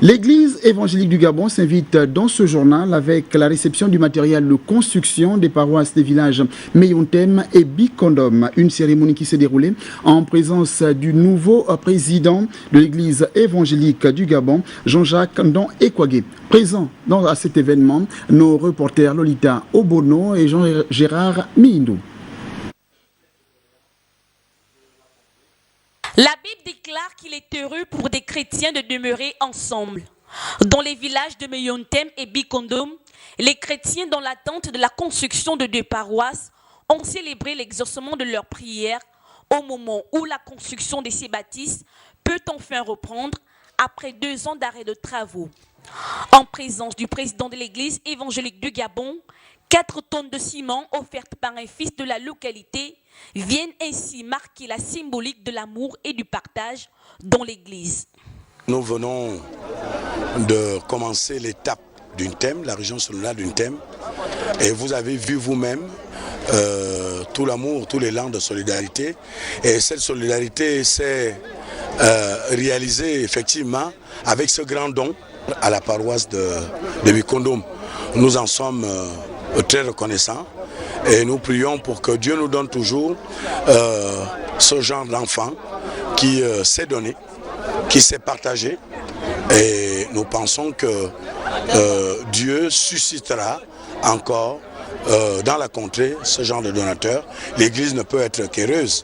L'Église évangélique du Gabon s'invite dans ce journal avec la réception du matériel de construction des paroisses des villages Meyontem et Bikondom. Une cérémonie qui s'est déroulée en présence du nouveau président de l'Église évangélique du Gabon, Jean-Jacques Ndon Ekwagé. Présents à cet événement, nos reporters Lolita Obono et Jean-Gérard Miindou. La Bible déclare qu'il est heureux pour des chrétiens de demeurer ensemble. Dans les villages de Meyontem et Bikondom, les chrétiens, dans l'attente de la construction de 2 paroisses, ont célébré l'exaucement de leurs prières au moment où la construction de ces bâtisses peut enfin reprendre après 2 ans d'arrêt de travaux. En présence du président de l'église évangélique du Gabon, 4 tonnes de ciment offertes par un fils de la localité viennent ainsi marquer la symbolique de l'amour et du partage dans l'église. Nous venons de commencer l'étape d'une thème, la région solennelle d'une thème, et vous avez vu vous-même tout l'amour, tout l'élan de solidarité, et cette solidarité s'est réalisée effectivement avec ce grand don à la paroisse de Bikondom. Nous en sommes très reconnaissants et nous prions pour que Dieu nous donne toujours ce genre d'enfant qui s'est donné, qui s'est partagé, et nous pensons que Dieu suscitera encore dans la contrée ce genre de donateurs. L'Église ne peut être qu'heureuse.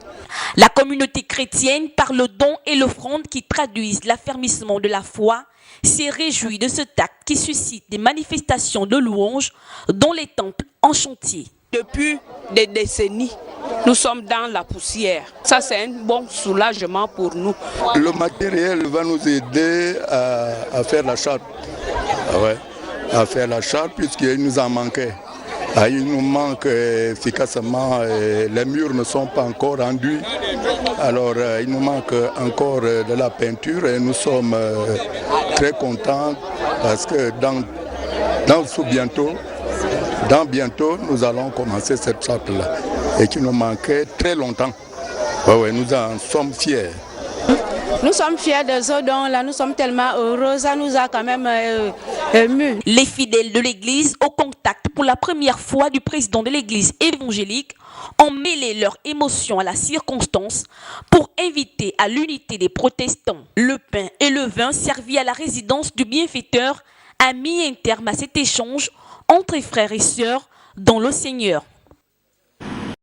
La communauté chrétienne, par le don et l'offrande qui traduisent l'affermissement de la foi, s'est réjouie de cet acte qui suscite des manifestations de louanges dans les temples en chantier. Depuis des décennies, nous sommes dans la poussière. Ça, c'est un bon soulagement pour nous. Le matériel va nous aider à faire la charte. À faire la charte puisqu'il nous en manquait. Il nous manque efficacement, les murs ne sont pas encore rendus. Alors il nous manque encore de la peinture et nous sommes très contents parce que bientôt, nous allons commencer cette charte-là et qui nous manquait très longtemps. Nous en sommes fiers. Nous sommes fiers de ce don-là, nous sommes tellement heureux, ça nous a quand même émus. Les fidèles de l'église, au contact pour la première fois du président de l'église évangélique, ont mêlé leur émotion à la circonstance pour inviter à l'unité des protestants. Le pain et le vin servis à la résidence du bienfaiteur a mis un terme à cet échange entre frères et sœurs dans le Seigneur.